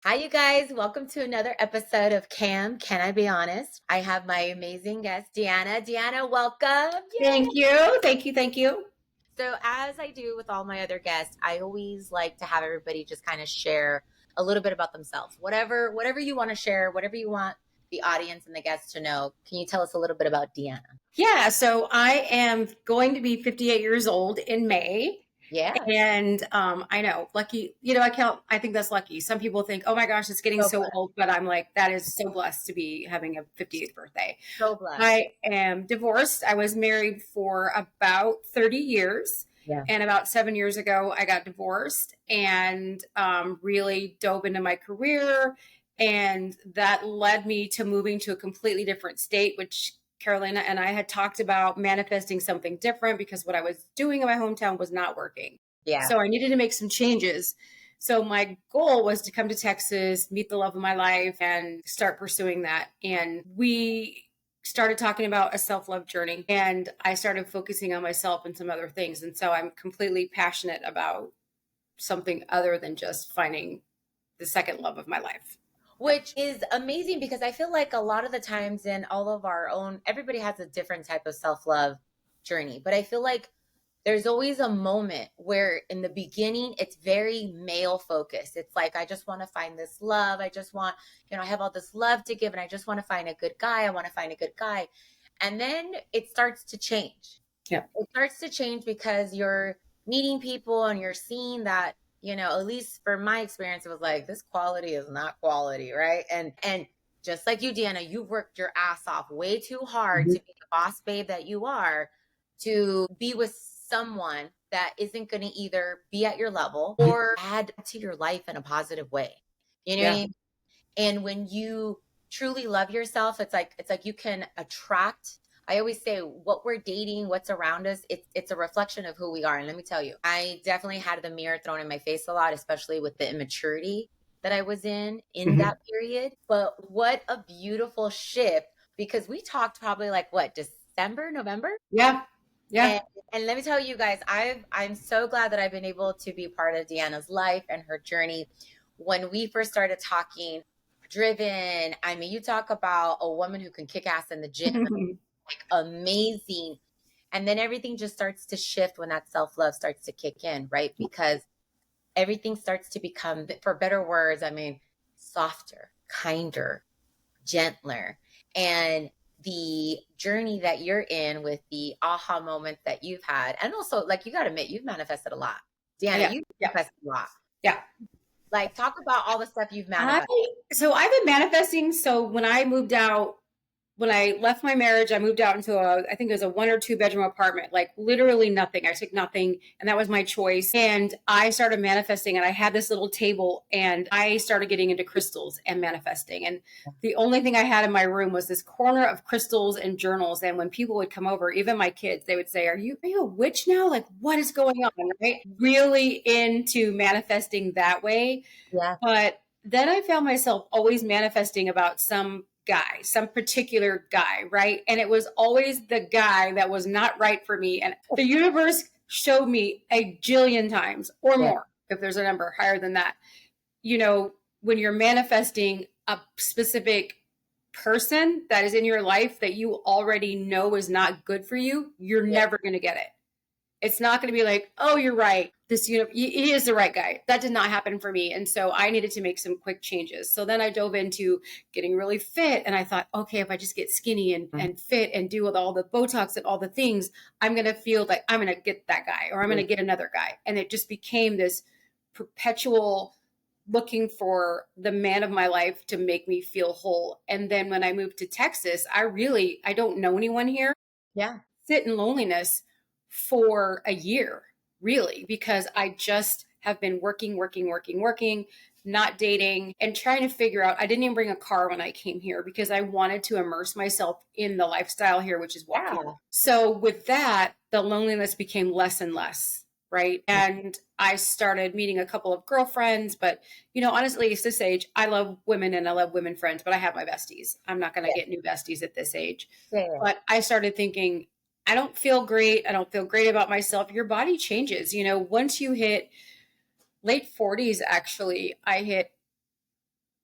Hi, you guys. Welcome to another episode of Can I Be Honest? I have my amazing guest, Deanna. Deanna, welcome. Yay. Thank you. Thank you. Thank you. So, as I do with all my other guests, I always like to have everybody just kind of share a little bit about themselves. Whatever you want to share, whatever you want the audience and the guests to know. Can you tell us a little bit about Deanna? Yeah. So I am going to be 58 years old in May. Yeah. And I know, lucky, I think that's lucky. Some people think, oh my gosh, it's getting So so blessed. old. But I'm like, that is so blessed to be having a 58th birthday. So blessed. I am divorced. I was married for about 30 years. Yeah. And about 7 years ago, I got divorced and really dove into my career. And that led me to moving to a completely different state, which Carolina and I had talked about manifesting something different because what I was doing in my hometown was not working. Yeah. So I needed to make some changes. So my goal was to come to Texas, meet the love of my life, and start pursuing that. And we started talking about a self-love journey, and I started focusing on myself and some other things. And so I'm completely passionate about something other than just finding the second love of my life. Which is amazing because I feel like a lot of the times in all of our own, everybody has a different type of self love journey. But I feel like there's always a moment where in the beginning, it's very male focused. It's like, I just want to find this love. I just want, I have all this love to give and I just want to find a good guy. I want to find a good guy. And then it starts to change. Yeah. It starts to change because you're meeting people and you're seeing that, at least for my experience, it was like, this quality is not quality, right? And just like you, Deanna, you've worked your ass off way too hard Mhm. to be the boss babe that you are, to be with someone that isn't going to either be at your level or add to your life in a positive way. You know what I Yeah. mean? And when you truly love yourself, it's like you can attract. I always say what we're dating, what's around us, it's a reflection of who we are. And let me tell you, I definitely had the mirror thrown in my face a lot, especially with the immaturity that I was in Mhm. that period. But what a beautiful shift, because we talked probably like what, December, November? Yeah. Yeah. And and let me tell you guys, I'm so glad that I've been able to be part of Deanna's life and her journey. When we first started talking, driven, I mean, you talk about a woman who can kick ass in the gym, like amazing. And then everything just starts to shift when that self-love starts to kick in, right? Because everything starts to become, for better words, I mean, softer, kinder, gentler. And the journey that you're in with the aha moments that you've had, and also, like, you got to admit, you've manifested a lot. Deanna, Yeah. you've Yeah. manifested a lot. Yeah. Like, talk about all the stuff you've I manifested. so I've been manifesting. So when I left my marriage, I moved out into I think it was a 1 or 2 bedroom apartment, like literally nothing. I took nothing, and that was my choice. And I started manifesting, and I had this little table, and I started getting into crystals and manifesting. And the only thing I had in my room was this corner of crystals and journals. And when people would come over, even my kids, they would say, "Are you a witch now? Like, what is going on?" Right? Really into manifesting that way. Yeah. But then I found myself always manifesting about some guy, some particular guy, right? And it was always the guy that was not right for me. And the universe showed me a jillion times or Yeah. more, if there's a number higher than that, you know, when you're manifesting a specific person that is in your life that you already know is not good for you, you're Yeah. never going to get it. It's not going to be like, oh, you're right. He is the right guy. That did not happen for me. And so I needed to make some quick changes. So then I dove into getting really fit. And I thought, okay, if I just get skinny and fit and do with all the Botox and all the things, I'm going to feel like I'm going to get that guy or I'm going to get another guy. And it just became this perpetual looking for the man of my life to make me feel whole. And then when I moved to Texas, I don't know anyone here. Yeah. Sit in loneliness for a year, really, because I just have been working, not dating, and trying to figure out. I didn't even bring a car when I came here because I wanted to immerse myself in the lifestyle here, which is walking. Yeah. So with that, the loneliness became less and less. Right. And I started meeting a couple of girlfriends, but honestly, it's this age. I love women and I love women friends, but I have my besties. I'm not going to get new besties at this age. Yeah. But I started thinking, I don't feel great. I don't feel great about myself. Your body changes. Once you hit late 40s, actually, I hit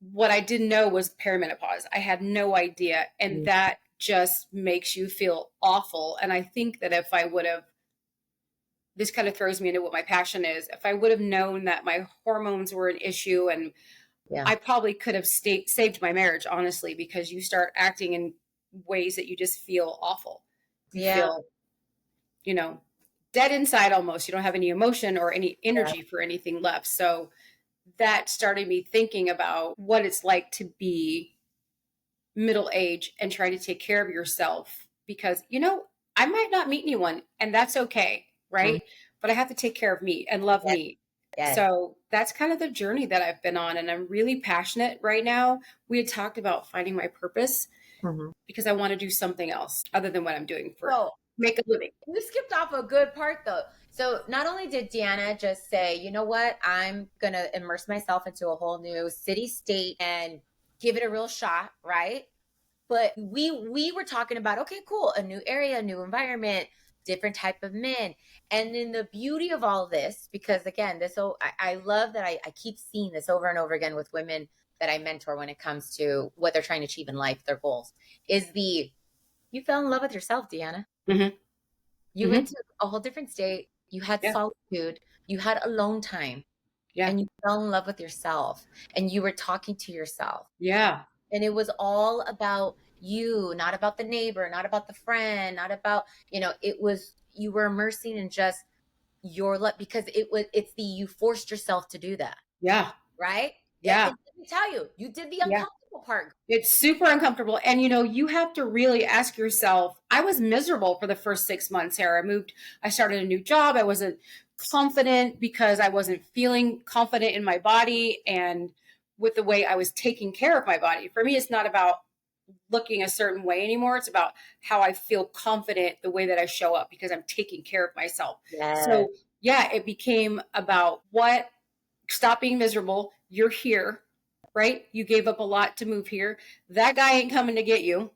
what I didn't know was perimenopause. I had no idea. And Mm. that just makes you feel awful. And I think that if I would have, this kind of throws me into what my passion is. If I would have known that my hormones were an issue, and Yeah. I probably could have saved my marriage, honestly, because you start acting in ways that you just feel awful. You Yeah. feel, you know, dead inside almost. You don't have any emotion or any Yeah. energy for anything left. So that started me thinking about what it's like to be middle age and try to take care of yourself, because I might not meet anyone, and that's okay, Mhm. right? But I have to take care of me and love Yes. me. Yes. So that's kind of the journey that I've been on, and I'm really passionate right now. We had talked about finding my purpose Mhm. because I want to do something else other than what I'm doing for So make a living. you skipped off a good part though. So not only did Deanna just say, you know what, I'm gonna immerse myself into a whole new city state and give it a real shot, right? But we were talking about, okay, cool, a new area, new environment, different type of men. And then the beauty of all this, because again, I love that I keep seeing this over and over again with women that I mentor when it comes to what they're trying to achieve in life, their goals, is you fell in love with yourself, Deanna. Mm-hmm. You Mm-hmm. went to a whole different state. You had Yeah. solitude. You had alone time, Yeah. and you fell in love with yourself, and you were talking to yourself. Yeah. And it was all about you, not about the neighbor, not about the friend, not about, it was, you were immersing in just your love, because you forced yourself to do that, Yeah. right? Yeah. And let me tell you, you did the Yeah. uncomfortable part. It's super uncomfortable. And you have to really ask yourself. I was miserable for the first 6 months, Sarah. I started a new job. I wasn't confident because I wasn't feeling confident in my body and with the way I was taking care of my body. For me, it's not about looking a certain way anymore. It's about how I feel confident, the way that I show up, because I'm taking care of myself. Yes. So, yeah, it became about stop being miserable. You're here, right? You gave up a lot to move here. That guy ain't coming to get you.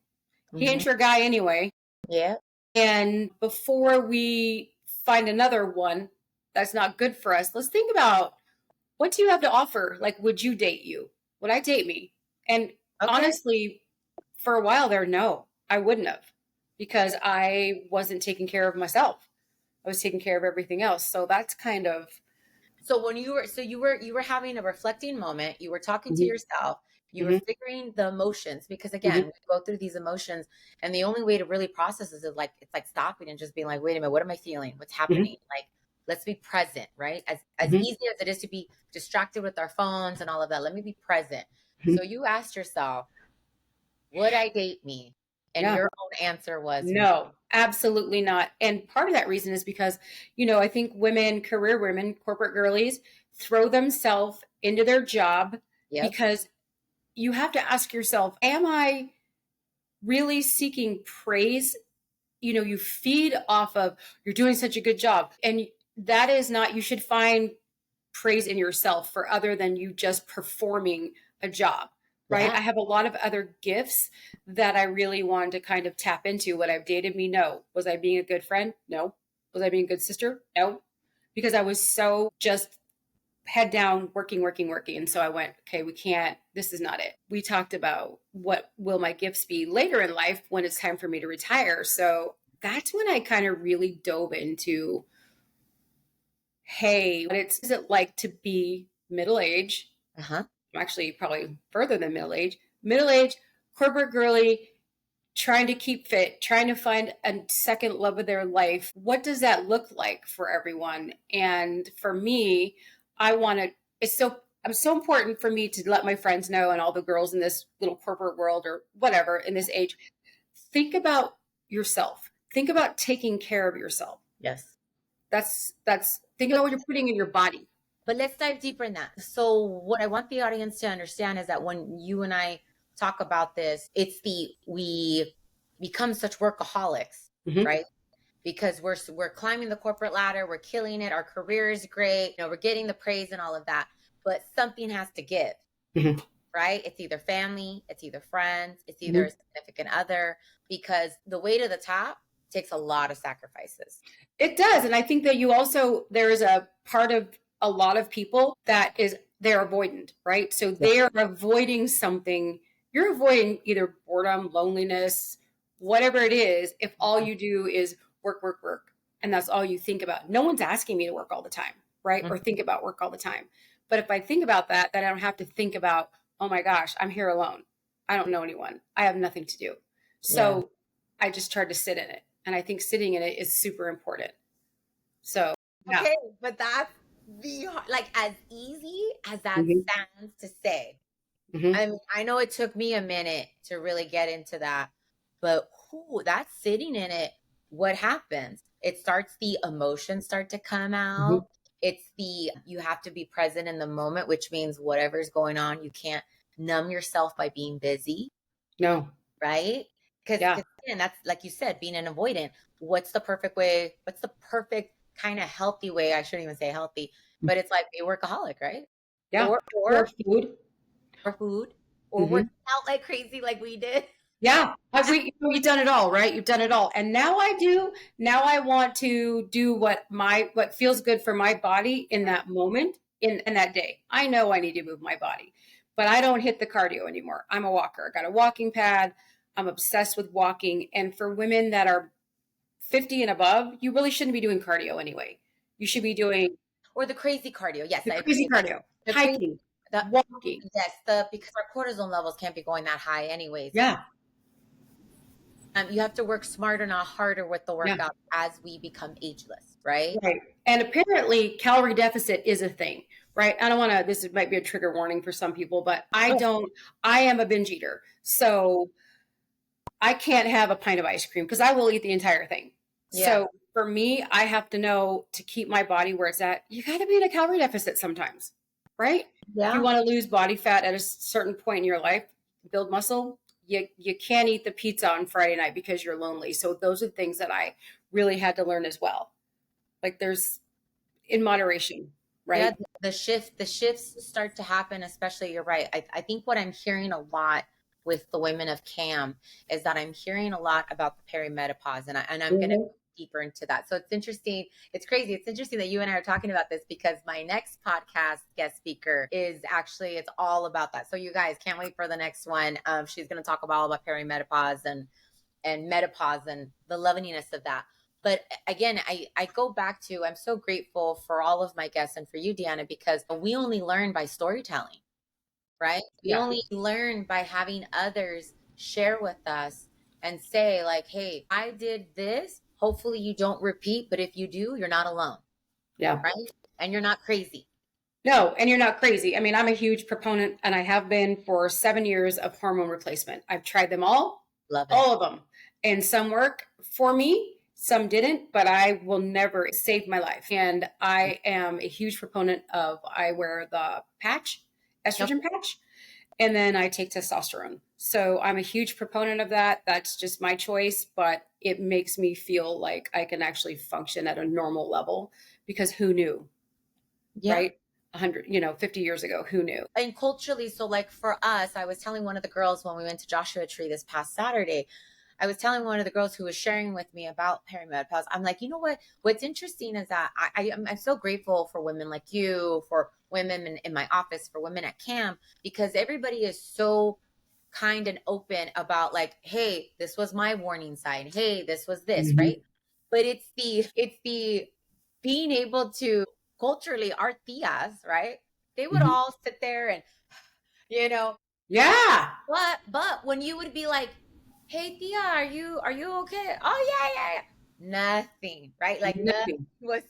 He Hmm. ain't your guy anyway. Yeah. And before we find another one that's not good for us, let's think about, what do you have to offer? Like, would you date you? Would I date me? And Okay. honestly, for a while there, no, I wouldn't have, because I wasn't taking care of myself. I was taking care of everything else. So that's kind of. So you were having a reflecting moment, you were talking to Mhm, yourself, you were mhm, figuring the emotions, because again, mhm, we go through these emotions, and the only way to really process this is like, it's like stopping and just being like, wait a minute, what am I feeling? What's mhm, happening? Like, let's be present, right? As mhm, easy as it is to be distracted with our phones and all of that, let me be present. mhm. So you asked yourself, would I date me? And Yeah. your own answer was no. No, absolutely not. And part of that reason is because, I think women, career women, corporate girlies, throw themselves into their job Yep. because you have to ask yourself, am I really seeking praise? You feed off of, you're doing such a good job. And that is not, you should find praise in yourself for other than you just performing a job, right? Yeah. I have a lot of other gifts that I really wanted to kind of tap into. Would I have dated me? No. Was I being a good friend? No. Was I being a good sister? No. Because I was so just head down, working, working, working. And so I went, okay, we can't, this is not it. We talked about what will my gifts be later in life when it's time for me to retire. So that's when I kind of really dove into, hey, what is it like to be middle age? Uh-huh. Actually, probably further than middle age, corporate girly, trying to keep fit, trying to find a second love of their life. What does that look like for everyone? And for me, I want to, I'm so important for me to let my friends know, and all the girls in this little corporate world or whatever in this age, think about yourself. Think about taking care of yourself. Yes. Think about But what you're putting in your body. But let's dive deeper in that. So, what I want the audience to understand is that when you and I talk about this, we become such workaholics, Mm-hmm. right? Because we're climbing the corporate ladder, we're killing it, our career is great, we're getting the praise and all of that. But something has to give, Mm-hmm. right? It's either family, it's either friends, it's either Mm-hmm. a significant other, because the way to the top takes a lot of sacrifices. It does. And I think that there is a part of a lot of people that is they're avoidant, right? So Yeah. they're avoiding something. You're avoiding either boredom, loneliness, whatever it is, if all you do is work, work, work. And that's all you think about. No one's asking me to work all the time, right? Mhm. Or think about work all the time. But if I think about that, then I don't have to think about, oh my gosh, I'm here alone. I don't know anyone. I have nothing to do. Yeah. So I just tried to sit in it. And I think sitting in it is super important. So, yeah. Okay, but that's the like as easy as that Hmm. sounds to say. Hmm. I mean, I know it took me a minute to really get into that, but that's sitting in it. What happens? It starts the emotions start to come Hmm. out. It's you have to be present in the moment, which means whatever's going on, you can't numb yourself by being busy, No. right? Because Yeah. again, that's like you said, being an avoidant. What's the perfect way? What's the perfect kind of healthy way? I shouldn't even say healthy, but it's like be a workaholic, right? Yeah. Or Or or food. or food or Hmm. working out like crazy like we did. Yeah. You've done it all, right? You've done it all. And now I do. Now I want to do what feels good for my body in that moment, in that day. I know I need to move my body, but I don't hit the cardio anymore. I'm a walker. I got a walking pad. I'm obsessed with walking. And for women that are 50 and above, you really shouldn't be doing cardio anyway. You should be doing Or the crazy cardio. Yes, the I crazy agree. cardio, The crazy hiking, the walking. yes, the because our cortisol levels can't be going that high anyways. Yeah. You have to work smarter, not harder with the Yeah. workout as we become ageless, right? Right. And apparently calorie deficit is a thing, right? I don't want to, this might be a trigger warning for some people, but Oh, I am a binge eater. So I can't have a pint of ice cream because I will eat the entire thing. yeah. So for me, I have to know to keep my body where it's at. You got to be in a calorie deficit sometimes, right? If you Yeah. want to lose body fat at a certain point in your life, build muscle, you can't eat the pizza on Friday night because you're lonely. So those are things that I really had to learn as well. Like there's in moderation, Yeah, right? the shifts start to happen, especially you're right. I think what I'm hearing a lot with the women of CAM is that I'm hearing a lot about the perimenopause and I'm gonna Mhm. go deeper into that. So it's interesting, it's crazy. It's interesting that you and I are talking about this because my next podcast guest speaker is actually it's all about that. So you guys can't wait for the next one. She's gonna talk about all about perimenopause and menopause and the loveliness of that. But again, I go back to I'm so grateful for all of my guests and for you, Deanna, because we only learn by storytelling, right? We Yeah, only learn by having others share with us and say, like, hey, I did this. Hopefully you don't repeat, but if you do, you're not alone, yeah. right? And you're not crazy. No, and you're not crazy. I mean, I'm a huge proponent, and I have been for 7 years of hormone replacement. I've tried them Love it. all of them, and some work for me, some didn't. But I will never save my life. And I am a huge proponent of. I wear the patch, Yep. estrogen patch, and then I take testosterone. So I'm a huge proponent of that. That's just my choice, but it makes me feel like I can actually function at a normal level because who knew, Yeah. right? 100, 50 years ago, who knew? And culturally, so like for us, I was telling one of the girls when we went to Joshua Tree this past Saturday, I was telling one of the girls who was sharing with me about perimenopause. I'm like, you know what? What's interesting is that I'm so grateful for women like you, for women in my office, for women at camp, because everybody is so kind and open about like, hey, this was my warning sign. Hey, this was this, right? Mm-hmm. But it's the being able to culturally our tias, right? They would Mm-hmm. all sit there and you know, Yeah. but when you would be like, "Hey, Tia, are you okay?" Oh yeah, yeah, yeah. Nothing, right? Like nothing Nothing. was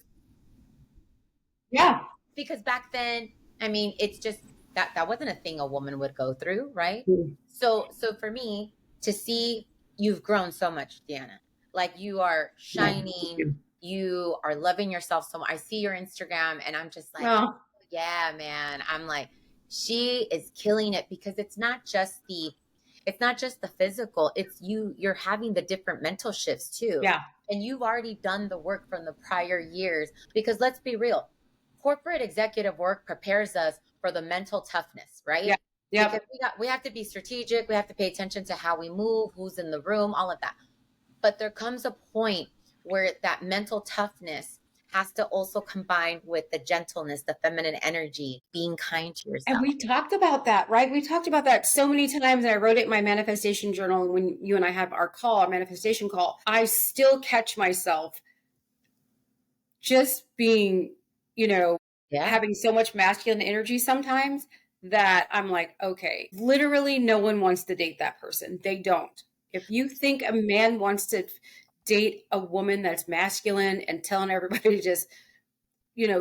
Yeah. because back then, I mean, it's just that wasn't a thing a woman would go through, right? Mm. So for me to see you've grown so much, Deanna, like you are Yeah. Thank shining, you. you are loving yourself so much. I see your Instagram and I'm just like, Oh, yeah, man. I'm like, she is killing it because it's not just the physical, it's you're having the different mental shifts too. yeah. And you've already done the work from the prior years because let's be real, corporate executive work prepares us for the mental toughness, right? Yeah. Because Yep. we have to be strategic, we have to pay attention to how we move, who's in the room, all of that. But there comes a point where that mental toughness has to also combine with the gentleness, the feminine energy, being kind to And yourself. we talked about that, right? We talked about that so many times. And I wrote it in my manifestation journal. When you and I have our call, our manifestation call, I still catch myself just being, you know, Yeah. having so much masculine energy sometimes that I'm like, okay, literally no one wants to date that person. They don't. If you think a man wants to date a woman that's masculine and telling everybody to just,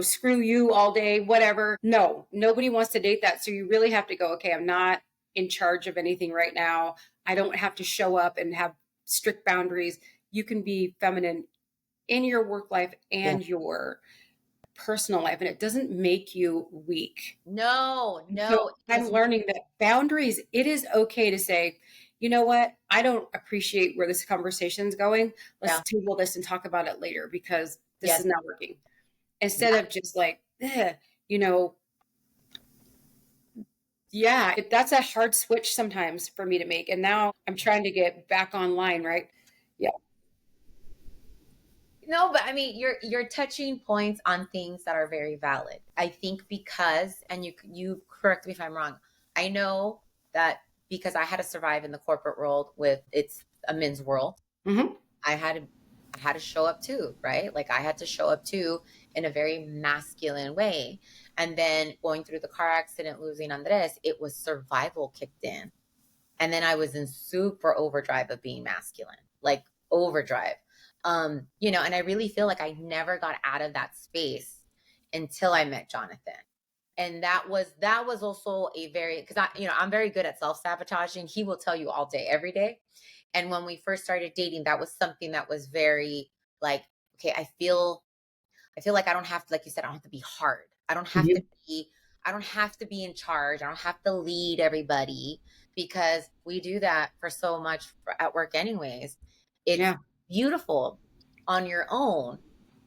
screw you all day, whatever. No, nobody wants to date that. So you really have to go, okay, I'm not in charge of anything right now. I don't have to show up and have strict boundaries. You can be feminine in your work life Yeah. and your personal life, and it doesn't make you weak. No, So no, I'm learning that boundaries, it is okay to say, you know what, I don't appreciate where this conversation is going. Let's yeah. table this and talk about it later because this Yes. is not working. Instead Yeah. of just like, you know, yeah, that's a hard switch sometimes for me to make. And now I'm trying to get back online, right? Yeah. No, but I mean, you're touching points on things that are very valid. I think because, and you correct me if I'm wrong. I know that because I had to survive in the corporate world with it's a men's world. Mm-hmm. I had to I had to show up too, right? Like I had to show up too in a very masculine way. And then going through the car accident, losing Andres, it was survival kicked in. And then I was in super overdrive of being masculine, like overdrive. And I really feel like I never got out of that space until I met Jonathan. And that was also a very, because I'm very good at self-sabotaging. He will tell you all day, every day. And when we first started dating, that was something that was very like, okay, I feel like I don't have to, like you said, I don't have to be hard. Mm-hmm. I don't have to be in charge. I don't have to lead everybody because we do that for so much at work anyways. It's Yeah. beautiful on your own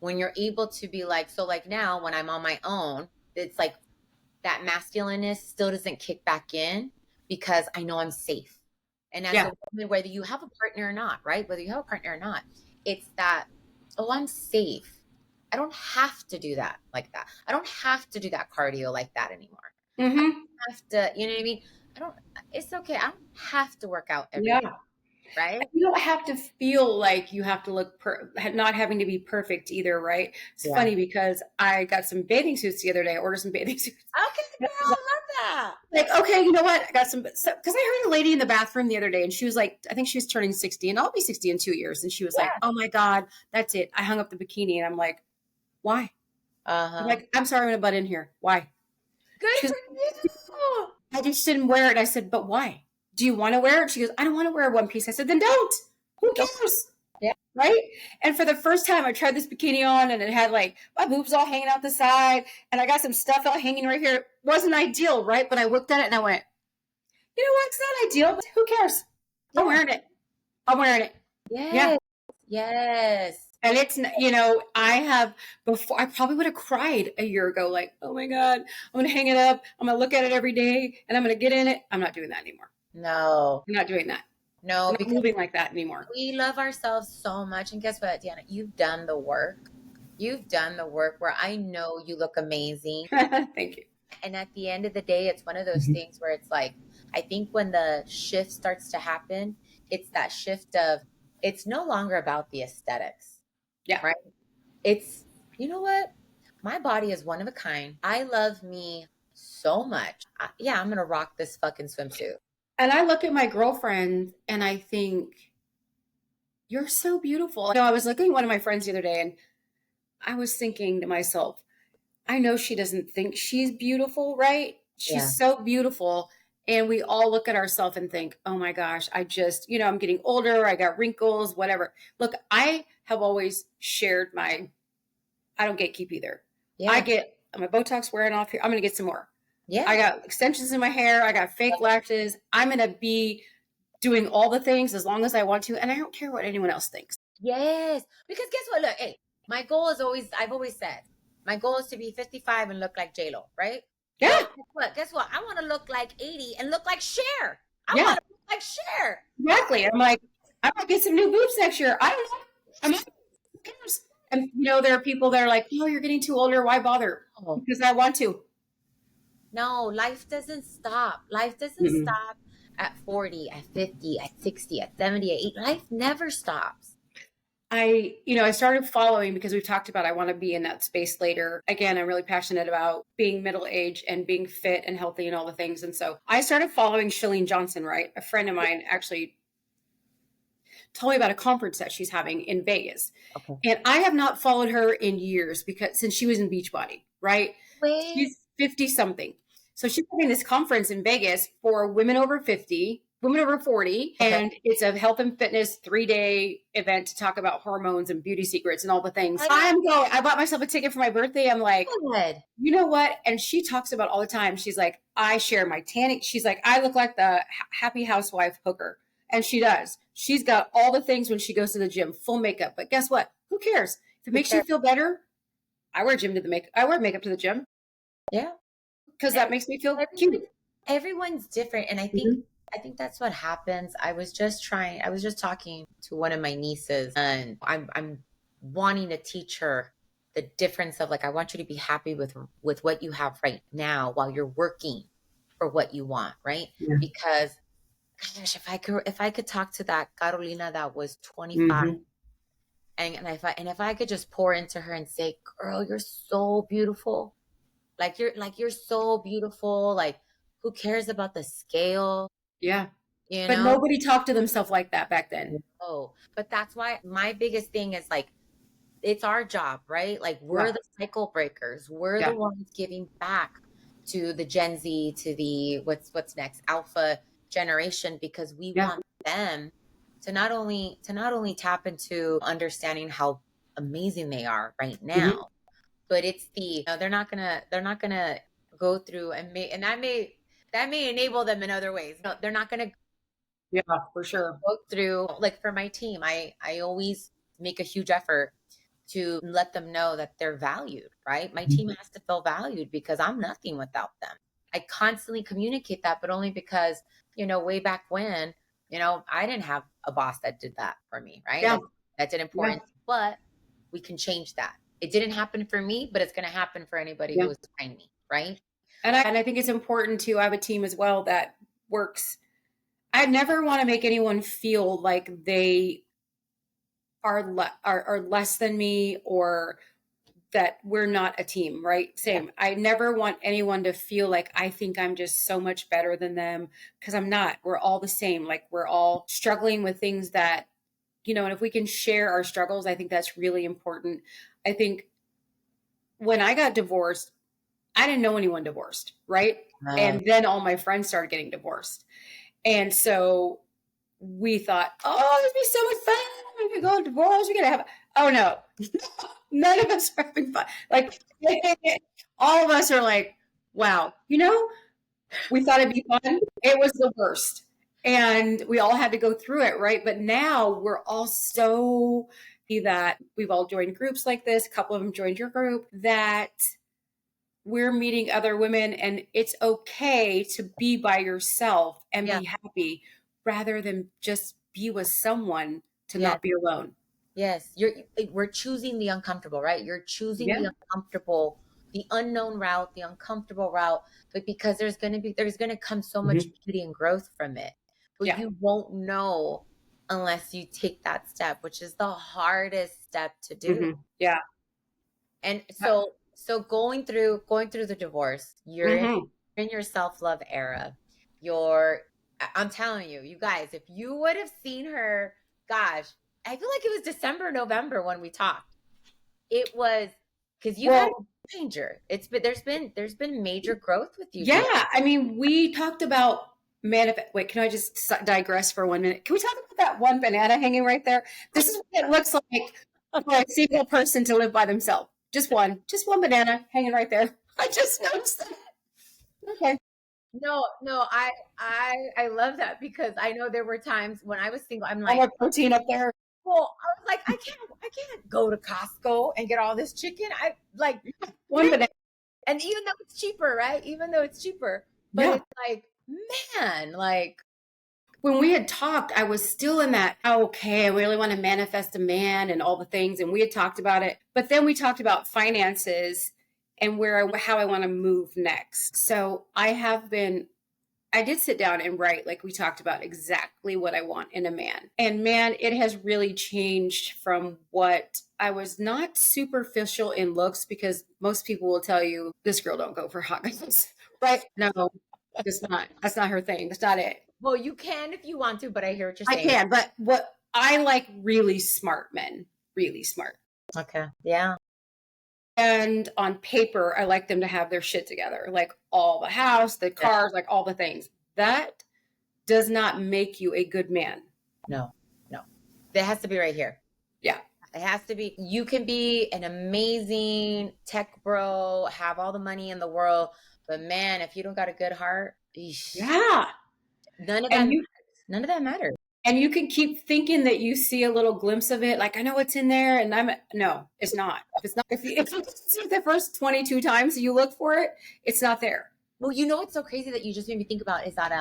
when you're able to be like, so like now when I'm on my own, it's like that masculineness still doesn't kick back in because I know I'm safe. And as Yeah. a woman, whether you have a partner or not, right? Whether you have a partner or not, it's that, oh, I'm safe. I don't have to do that like that. I don't have to do that cardio like that anymore. I Mm-hmm. don't have to, you know what I mean? I don't, it's okay. I don't have to work out every day, Yeah. right? You don't have to feel like you have to look not having to be perfect either, right? It's Yeah. funny because I got some bathing suits the other day. I ordered some bathing suits. Okay, girl, I love that. Like, okay, you know what? I got some because I heard a lady in the bathroom the other day, and she was like, I think she was turning 60, and I'll be 60 in 2 years, and she was like, Yeah. "Oh my god, that's it. I hung up the bikini," and I'm like, "Why?" I'm Uh-huh. like, "I'm sorry, I'm gonna butt in here. Why?" Good She goes, for you. "I just didn't wear it." I said, "But why? Do you want to wear it?" She goes, "I don't want to wear a one piece." I said, "Then don't. Who Don't- cares?" Yeah. Right? And for the first time, I tried this bikini on, and it had like my boobs all hanging out the side, and I got some stuff out hanging right here. It wasn't ideal, right? But I looked at it and I went, you know what? It's not ideal, but who cares? I'm Yeah. wearing it. I'm wearing it. Yeah. Yes. Yes. And it's, I have before, I probably would have cried a year ago, like, oh my God, I'm going to hang it up. I'm going to look at it every day and I'm going to get in it. I'm not doing that anymore. No. I'm not doing that. No, I'm not because moving like that anymore. we love ourselves so much. And guess what, Deanna? You've done the work. You've done the work where I know you look amazing. Thank you. And at the end of the day, it's one of those Mhm. things where it's like, I think when the shift starts to happen, it's that shift of it's no longer about the aesthetics, Yeah. right? It's, you know what? My body is one of a kind. I love me so much. Yeah, I'm going to rock this fucking swimsuit. And I look at my girlfriend and I think, you're so beautiful. I was looking at one of my friends the other day and I was thinking to myself, I know she doesn't think she's beautiful, right? Yeah. She's so beautiful. And we all look at ourselves and think, oh my gosh, I just, I'm getting older. I got wrinkles, whatever. Look, I have always shared I don't gatekeep either. I Yeah. get my Botox wearing off here. I'm going to get some more. Yeah. I got extensions in my hair. I got fake lashes. I'm going to be doing all the things as long as I want to. And I don't care what anyone else thinks. Yes. Because guess what? Look, hey, my goal is always, I've always said, my goal is to be 55 and look like J-Lo, right? Yeah. Well, guess what? Guess what? I want to look like 80 and look like Cher. I Yeah. want to look like Cher. Exactly. I'm like, I might get some new boobs next year. I don't know. Who cares? And there are people that are like, "Oh, you're getting too older. Why bother?" Oh, Because I want to. no, life doesn't stop. Life doesn't Mm-mm. stop at 40, at 50, at 60, at 70, at 80. Life never stops. I started following because we've talked about I want to be in that space later. Again, I'm really passionate about being middle age and being fit and healthy and all the things. And so I started following Shalene Johnson, right? A friend of mine actually told me about a conference that she's having in Vegas. Okay. And I have not followed her in years because since she was in Beachbody, right? Wait. She's 50 something. So she's having this conference in Vegas for women over 50, women over 40. Okay. And it's a health and fitness 3-day event to talk about hormones and beauty secrets and all the things. I'm going, I bought myself a ticket for my birthday. I'm like, Good. you know what? And she talks about all the time. She's like, I share my tanning. She's like, I look like the happy housewife hooker. And she does. She's got all the things when she goes to the gym, full makeup. But guess what? Who cares? If it makes you feel better, I wear makeup to the gym Yeah. because that makes me feel Everyone, cute. everyone's different. And Mm-hmm. I think that's what happens. I was just talking to one of my nieces and I'm wanting to teach her the difference of like, I want you to be happy with what you have right now while you're working for what you want, right? Yeah. Because gosh, if I could talk to that Carolina that was 25 Mm-hmm. and if I could just pour into her and say, girl, you're so beautiful. Like you're so beautiful. Like who cares about the scale, Yeah. you But know? nobody talked to themselves like that back then. Oh, but that's why my biggest thing is like it's our job, right? Like we're Yeah. the cycle breakers. We're the Yeah. ones giving back to the Gen Z, to the what's next, alpha generation, because we Yeah. want them to not only tap into understanding how amazing they are right Mm-hmm. now, but it's they're not gonna go through and that may enable them in other ways. No, they're not gonna Yeah, for sure. go through like for my team. I always make a huge effort to let them know that they're valued, right? My team has to feel valued because I'm nothing without them. I constantly communicate that, but only because, way back when, I didn't have a boss that did that for me, right? Yeah. That's an Yeah. important, but we can change that. It didn't happen for me, but it's going to happen for anybody Yeah. who is behind me, right? And I think it's important to have a team as well that works. I never want to make anyone feel like they are less than me or that we're not a team, right? Yeah. Same. I never want anyone to feel like I think I'm just so much better than them because I'm not. We're all the same. Like we're all struggling with things that, and if we can share our struggles, I think that's really important. I think when I got divorced, I didn't know anyone divorced, right? Uh, And then all my friends started getting divorced. And so we thought, oh, it'd be so much fun. We could go divorce. We could have, oh no, none of us are having fun. Like, all of us are like, wow, we thought it'd be fun. It was the worst. And we all had to go through it, right? But now we're all so that we've all joined groups like this. A couple of them joined your group that we're meeting other women and it's okay to be by yourself and yeah. be happy rather than just be with someone to Yes. not be alone. Yes. We're choosing the uncomfortable, right? You're choosing Yeah. the uncomfortable, the unknown route, the uncomfortable route, but because there's going to come so much Mhm. beauty and growth from it. But Yeah. you won't know unless you take that step, which is the hardest step to do. Yeah. And so going through the divorce, you're Hmm. in your self-love era. I'm telling you, you guys, if you would have seen her, gosh, I feel like it was December, November when we talked. It was because you had Well, a changer. There's been major growth with you, Deanna. yeah. I mean, we talked about manifest. Wait, can I just digress for 1 minute? Can we talk about that one banana hanging right there? This is what it looks like for a single person to live by themselves. Just one banana hanging right there. I just noticed that. Okay. No, no, I love that because I know there were times when I was single. I'm All like, my protein up there. well, I was like, I can't go to Costco and get all this chicken. I like, One banana. and even though it's cheaper, right? Even though it's cheaper, but Yeah. it's like, man, like when we had talked, I was still in that, oh, okay, I really want to manifest a man and all the things. And we had talked about it. But then we talked about finances and how I want to move next. So I did sit down and write, like we talked about, exactly what I want in a man. And man, it has really changed from what I was not superficial in looks, because most people will tell you, this girl don't go for hot guys, right? No, that's not her thing. That's not it. Well, you can if you want to, but I hear what you're I saying. can, but what I like, really smart men, really smart. Okay. Yeah. And on paper, I like them to have their shit together, like all the house, the Yeah. cars, like all the things. That does not make you a good man. No, no. That has to be right here. Yeah. It has to be. You can be an amazing tech bro, have all the money in the world, but man, if you don't got a good heart, Yeah. none of that And matters. None of that matters. you can keep thinking that you see a little glimpse of it. Like, I know it's in there. And no, it's not. If you see the first 22 times you look for it, it's not there. Well, you know what's so crazy that you just made me think about is that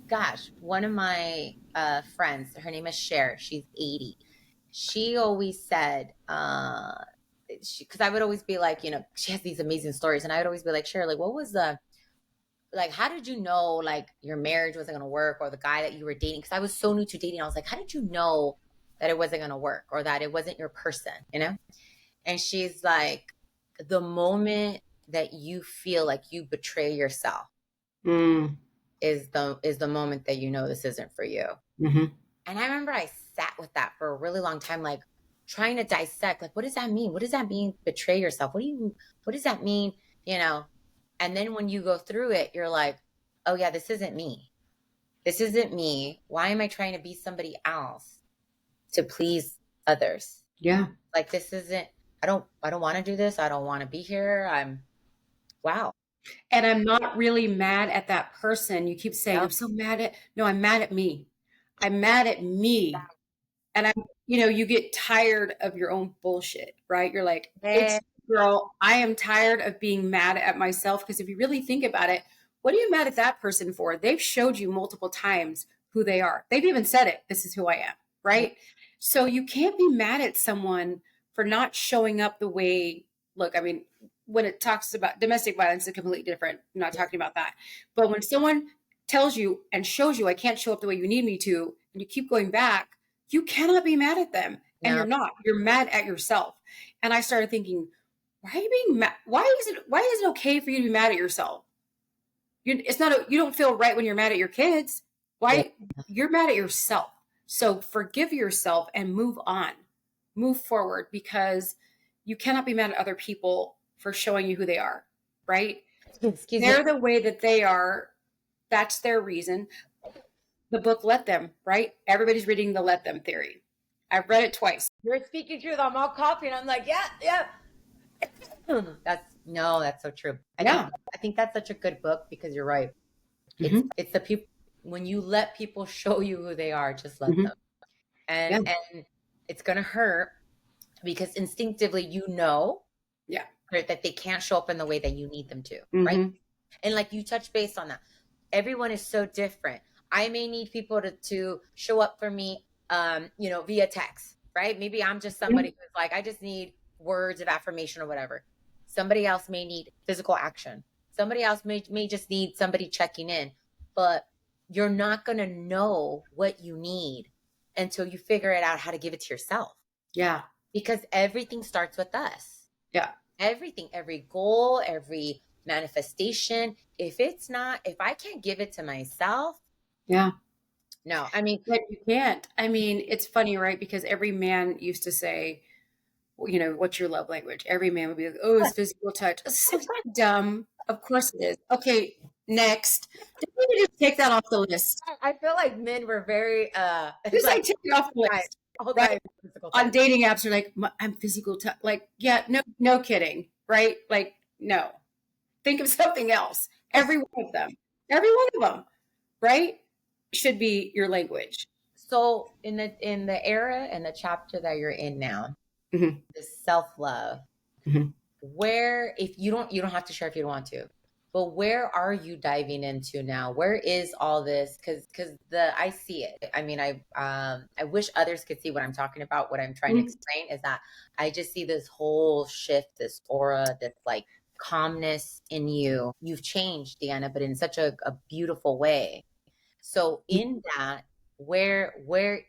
gosh, one of my friends, her name is Cher, she's 80. She always said, because I would always be like, she has these amazing stories, and I would always be like, Cher, like, what was how did you know, like, your marriage wasn't going to work, or the guy that you were dating? Because I was so new to dating. I was like, how did you know that it wasn't going to work, or that it wasn't your person, And she's like, the moment that you feel like you betray yourself is the moment that you know this isn't for you. Mm-hmm. And I remember I sat with that for a really long time, like trying to dissect, like, what does that mean? What does that mean? Betray yourself? What does that mean? And then when you go through it, you're like, oh yeah, this isn't me. This isn't me. Why am I trying to be somebody else to please others? Yeah. Like, this isn't, I don't want to do this. I don't want to be here. Wow. And I'm not really mad at that person. You keep saying, I'm so mad at, no, I'm mad at me. I'm mad at me. And you get tired of your own bullshit, right? You're like, it's, girl, I am tired of being mad at myself. Because if you really think about it, what are you mad at that person for? They've showed you multiple times who they are. They've even said it. This is who I am, right? So you can't be mad at someone for not showing up the way, look, I mean, when it talks about domestic violence, it's completely different. I'm not talking about that. But when someone tells you and shows you, I can't show up the way you need me to, and you keep going back, you cannot be mad at them. And No. you're not. You're mad at yourself. And I started thinking, why are you being mad? Why is it okay for you to be mad at yourself? You don't feel right when you're mad at your kids. Why? You're mad at yourself. So forgive yourself and move on. Move forward, because you cannot be mad at other people for showing you who they are, right? They're the way that they are. That's their reason. The book Let Them, right? Everybody's reading the Let Them theory. I've read it twice. You're speaking truth. I'm all coffee, and I'm like, yeah. That's so true. I think that's such a good book, because you're right. It's the people, when you let people show you who they are, just let them. And it's gonna hurt, because instinctively that they can't show up in the way that you need them to, right? And like you touch base on that. Everyone is so different. I may need people to show up for me, via text, right? Maybe I'm just somebody who's like, I just need words of affirmation or whatever. Somebody else may need physical action. Somebody else may just need somebody checking in. But you're not going to know what you need until you figure it out how to give it to yourself. Yeah. Because everything starts with us. Yeah. Everything, every goal, every manifestation. If I can't give it to myself. Yeah. No, I mean. But you can't. I mean, it's funny, right? Because every man used to say, what's your love language? Every man would be like, oh, it's physical touch. It's so dumb. Of course it is. Okay, next. Did we just take that off the list? I feel like men were very just like take it off the list. Right? On dating apps, you're like, I'm physical touch. Like, yeah, no kidding, right? Like, no. Think of something else. Every one of them, right, should be your language. So in the era and the chapter that you're in now, the self-love, where, if you don't have to share if you don't want to, but where are you diving into now? Where is all this? Because the I see it. I mean, I wish others could see what I'm talking about. What I'm trying to Mhm. explain is that I just see this whole shift, this aura, this like calmness in you. You've changed, Deanna, but in such a beautiful way. So in that, where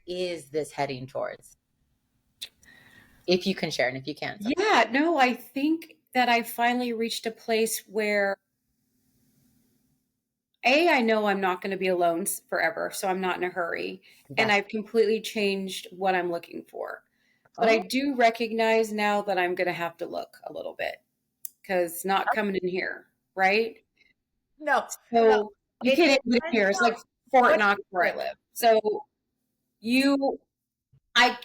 is this heading towards? If you can share, and if you can't, so Yeah, no, I think that I finally reached a place where I know I'm not going to be alone forever, so I'm not in a hurry. And that's I've completely changed what I'm looking for. But I oh do recognize now that I'm going to have to look a little bit because not coming in here, right? no, no. So you It can't even depends here. It's on like Fort what Knox where you're I doing. live. So you,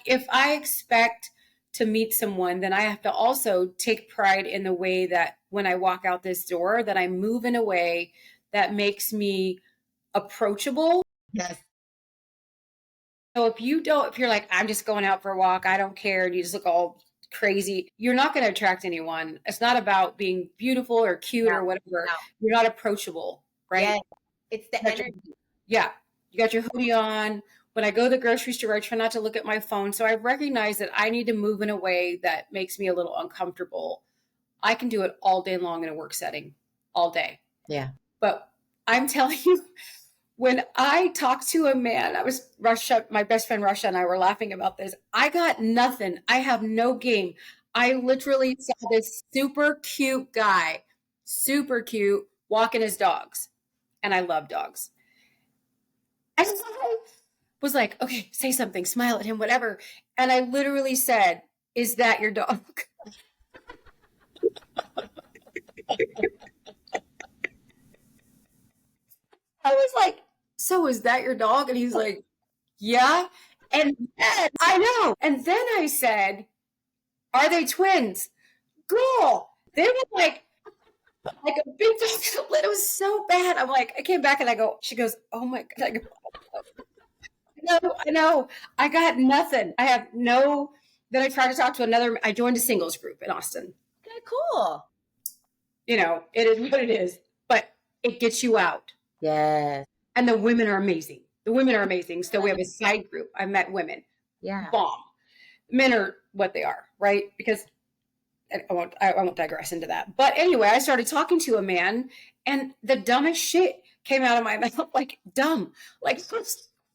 if I expect to meet someone, then I have to also take pride in the way that when I walk out this door, that I move in a way that makes me approachable. Yes. So if you're like, I'm just going out for a walk, I don't care, and you just look all crazy, you're not going to attract anyone. It's not about being beautiful or cute No, or whatever. no. You're not approachable, right? Yes. It's the You got your, energy. yeah, you got your hoodie on. When I go to the grocery store, I try not to look at my phone. So I recognize that I need to move in a way that makes me a little uncomfortable. I can do it all day long in a work setting, all day. Yeah. But I'm telling you, when I talked to a man, I was Russia, my best friend Russia and I were laughing about this. I got nothing. I have no game. I literally saw this super cute guy, super cute, walking his dogs. And I love dogs. And I was like, okay, say something, smile at him, whatever. And I literally said, is that your dog? I was like, so is that your dog? And he's like, yeah. And then I know. And then I said, are they twins? Girl, they were like a big dog. It was so bad. I'm like, I came back and I go, she goes, oh my God. I go, no, I know. I got nothing. I have no. Then I tried to talk to another. I joined a singles group in Austin. Okay, cool. You know, it is what it is, but it gets you out. Yes. And the women are amazing. The women are amazing. So we have a side group. I met women. Yeah. Bomb. Men are what they are, right? Because I won't digress into that. But anyway, I started talking to a man, and the dumbest shit came out of my mouth, like dumb, like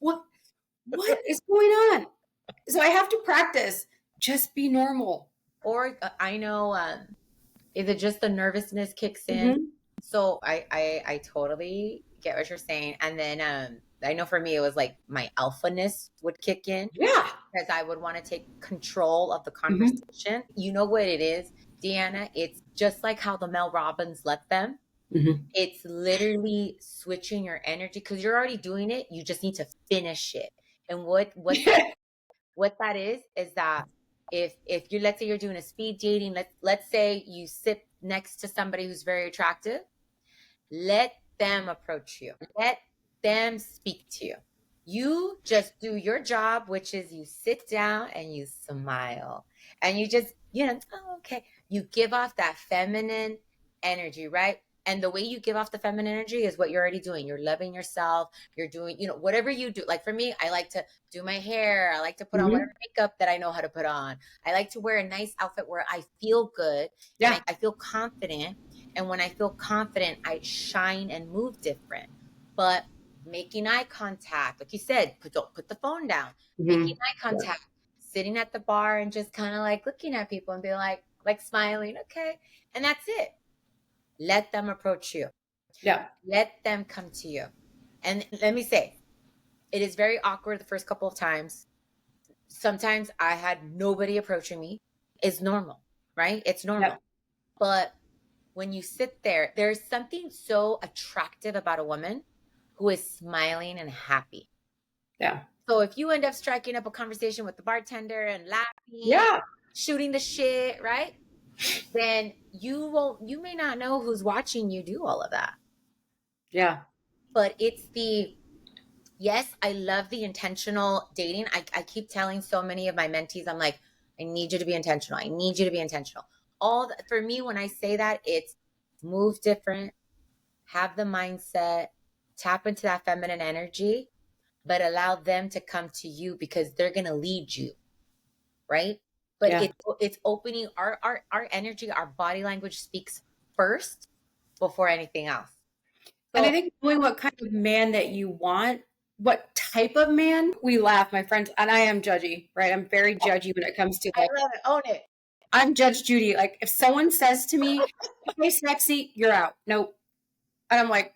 what what is going on? So I have to practice. Just be normal. Or I know, is it just the nervousness kicks in? Mm-hmm. So I totally get what you're saying. And then I know for me it was like my alphaness would kick in Yeah. because I would want to take control of the Mm-hmm. conversation. You know what it is, Deanna? It's just like how the Mel Robbins let them. Mm-hmm. It's literally switching your energy because you're already doing it. You just need to finish it. And what that is that if you, let's say you're doing a speed dating, let's say you sit next to somebody who's very attractive, let them approach you. Let them speak to you. You just do your job, which is you sit down and you smile. And you just, oh, okay. You give off that feminine energy, right? And the way you give off the feminine energy is what you're already doing. You're loving yourself. You're doing, whatever you do. Like for me, I like to do my hair. I like to put on Mm-hmm. whatever makeup that I know how to put on. I like to wear a nice outfit where I feel good and Yeah. I feel confident. And when I feel confident, I shine and move different. But making eye contact, like you said, don't put the phone down. Making Mm-hmm. eye contact, sitting at the bar and just kind of like looking at people and be like smiling, okay. And that's it. Let them approach you. Yeah. Let them come to you. And let me say, it is very awkward the first couple of times. Sometimes I had nobody approaching me. It's normal, right? It's Yeah. normal. But when you sit there, there's something so attractive about a woman who is smiling and happy. Yeah. So if you end up striking up a conversation with the bartender and laughing, Yeah. shooting the shit, right? Then you may not know who's watching you do all of that. Yeah. But yes, I love the intentional dating. I keep telling so many of my mentees, I'm like, I need you to be intentional. I need you to be intentional. For me, when I say that, it's move different, have the mindset, tap into that feminine energy, but allow them to come to you because they're going to lead you, right? But Yeah. it's opening our energy, our body language speaks first before anything else. And I So think knowing what kind of man that you want, what type of man, we laugh, my friends, and I am judgy, right? I'm very judgy when it comes to I like, love it. Own it. I'm Judge Judy. Like, if someone says to me, hey, sexy, you're out. Nope. And I'm like,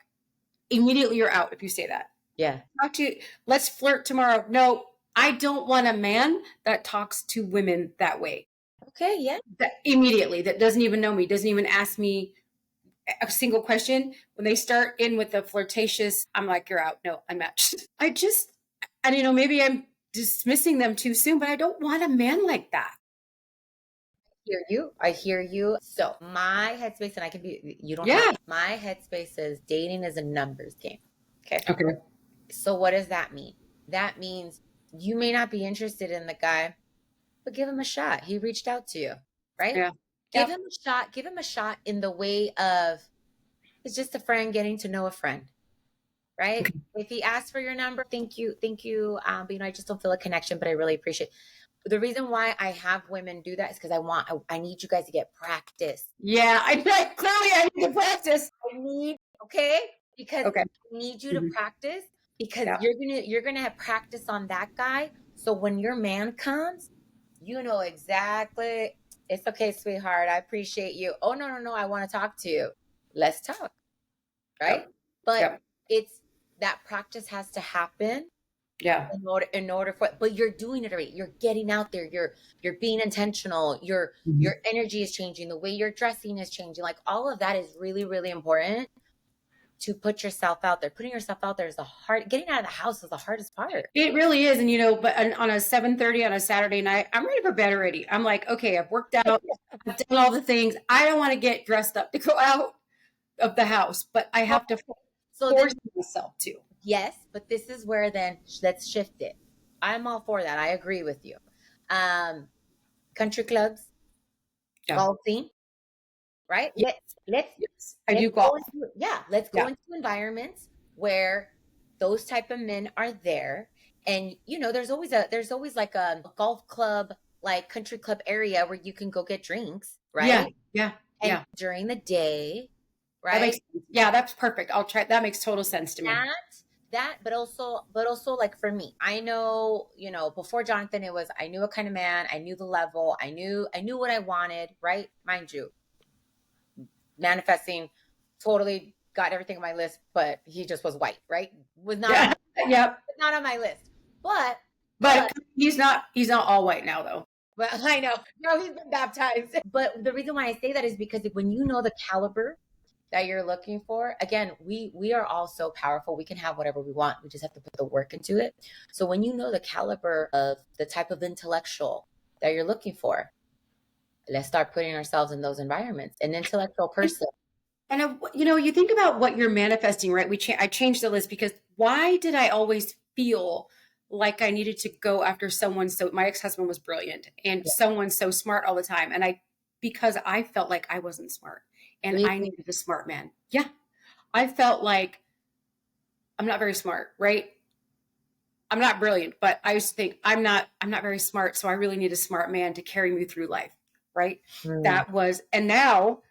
immediately you're out if you say that. Yeah. Talk to you, let's flirt tomorrow. No, I don't want a man that talks to women that way. Okay. Yeah. That immediately, that doesn't even know me, doesn't even ask me a single question. When they start in with the flirtatious, I'm like, you're out. No, unmatched. And maybe I'm dismissing them too soon, but I don't want a man like that. Hear you. I hear you. So my headspace, and I can be, you don't have Yeah. my headspace is dating is a numbers game. Okay. Okay. So what does that mean? That means you may not be interested in the guy, but give him a shot. He reached out to you, right? Yeah. Give Yep. him a shot. Give him a shot in the way of it's just a friend getting to know a friend, right? Okay. If he asks for your number, thank you. But I just don't feel a connection, but I really appreciate. The reason why I have women do that is because I need you guys to get practice. Yeah. Clearly I need to practice. I need, okay, because Okay. I need you to Mhm. practice because Yeah. you're gonna have practice on that guy. So when your man comes, you know exactly. It's okay, sweetheart. I appreciate you. Oh no, no, no. I want to talk to you. Let's talk, right? Yep. But Yep. it's that practice has to happen Yeah. in order for, but you're doing it right. You're getting out there. You're being intentional. Your Mhm. energy is changing. The way you're dressing is changing. Like all of that is really, really important to put yourself out there. Putting yourself out there is the hard, getting out of the house is the hardest part. It really is. And, but on a 7:30 on a Saturday night, I'm ready for bed already. I'm like, okay, I've worked out, I've done all the things. I don't want to get dressed up to go out of the house, but I have to So force then, myself to. yes, but this is where then let's shift it. I'm all for that. I agree with you. Um, Country clubs, Yeah. golfing, right? Yes. Let's Yes. I let's do go golf. into, yeah, let's go Yeah. into environments where those type of men are there. And there's always like a golf club, like country club area where you can go get drinks, Yeah. right? Yeah. And Yeah. during the day, That right? makes sense. Yeah, that's perfect. I'll try. That makes total sense to me. That but also like for me, I know, before Jonathan, it was I knew what kind of man, I knew the level, I knew what I wanted, right? Mind you, manifesting totally got everything on my list, but he just was white, right? Was not on Yeah. my Yep. was not on my list. But But but he's not all white now though. but I know, no, he's been baptized. But the reason why I say that is because when you know the caliber that you're looking for, again, we are all so powerful. We can have whatever we want. We just have to put the work into it. So when you know the caliber of the type of intellectual that you're looking for, let's start putting ourselves in those environments. An intellectual person. And you think about what you're manifesting, right? I changed the list because why did I always feel like I needed to go after someone? So my ex-husband was brilliant and someone so smart all the time, and because I felt like I wasn't smart and Me I too. needed a smart man. Yeah, I felt like I'm not very smart, right? I'm not brilliant, but I used to think I'm not very smart, so I really need a smart man to carry me through life, right? Mm. And now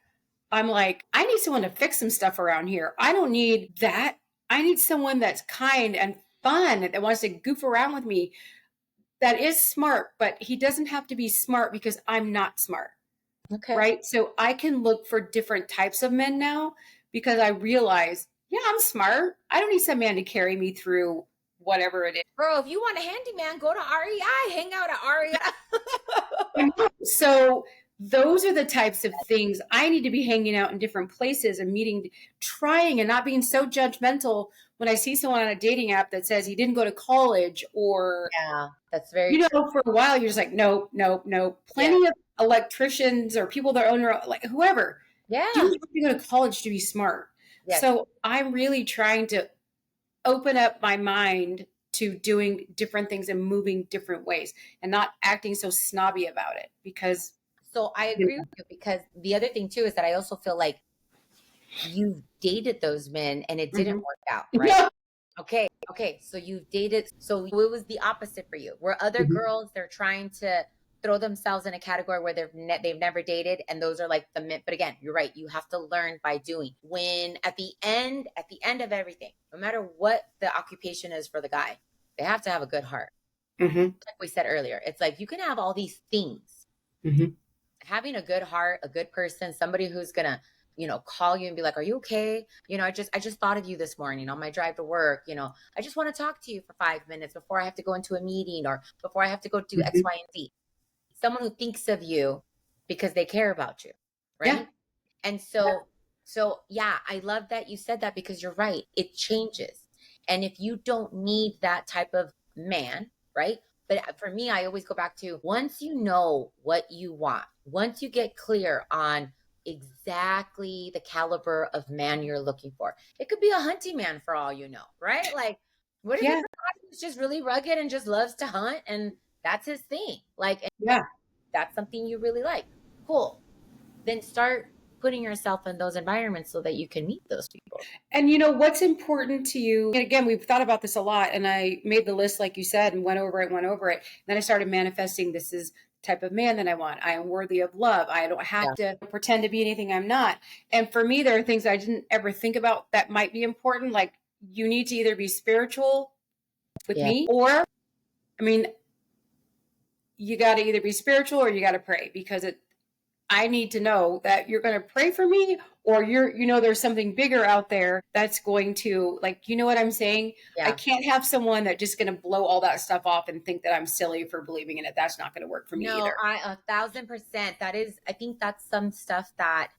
I'm like, I need someone to fix some stuff around here. I don't need that. I need someone that's kind and fun that wants to goof around with me, that is smart, but he doesn't have to be smart because I'm not smart, Okay. right? So I can look for different types of men now because I realize, yeah, I'm smart. I don't need some man to carry me through whatever it is. Bro, if you want a handyman, go to REI. Hang out at REI. So those are the types of things I need to be hanging out in different places and meeting, trying and not being so judgmental when I see someone on a dating app that says he didn't go to college or, Yeah, that's very true. for a while, you're just like, nope, nope, nope. Yeah. Plenty of electricians or people that own their, like whoever, you Yeah. don't have to go to college to be smart. Yes. So I'm really trying to open up my mind to doing different things and moving different ways and not acting so snobby about it because So I agree with you because the other thing too is that I also feel like you've dated those men and it didn't Mhm. work out, right? Yeah. Okay, so you've dated, so it was the opposite for you. Where other Mhm. girls, they're trying to throw themselves in a category where they've never dated, and those are like the men. But again, you're right. You have to learn by doing. When at the end of everything, no matter what the occupation is for the guy, they have to have a good heart. Mhm. Like we said earlier, it's like you can have all these things, Mhm. having a good heart, a good person, somebody who's gonna, call you and be like, "Are you okay? I just thought of you this morning on my drive to work. I just want to talk to you for 5 minutes before I have to go into a meeting or before I have to go do X, Mhm. Y, and Z." Someone who thinks of you because they care about you, Yeah. right? And so yeah, I love that you said that because you're right. It changes. And if you don't need that type of man, right? But for me, I always go back to once you know what you want, once you get clear on exactly the caliber of man you're looking for. It could be a hunting man for all you know, right? Like, what if it's Yeah. a guy who's just really rugged and just loves to hunt and that's his thing? Like, and Yeah. that's something you really like. Cool. Then start putting yourself in those environments so that you can meet those people. And what's important to you? And again, we've thought about this a lot, and I made the list like you said and went over it, went over it. Then I started manifesting this is the type of man that I want. I am worthy of love. I don't have Yeah. to pretend to be anything I'm not. And for me, there are things I didn't ever think about that might be important. Like you need to either be spiritual with Yeah. me, or I mean, you got to either be spiritual or you got to pray because I need to know that you're going to pray for me or there's something bigger out there that's going to like, you know what I'm saying? I Yeah. can't have someone that just going to blow all that stuff off and think that I'm silly for believing in it. That's not going to work for me No, either. I 1,000%. I think that's some stuff that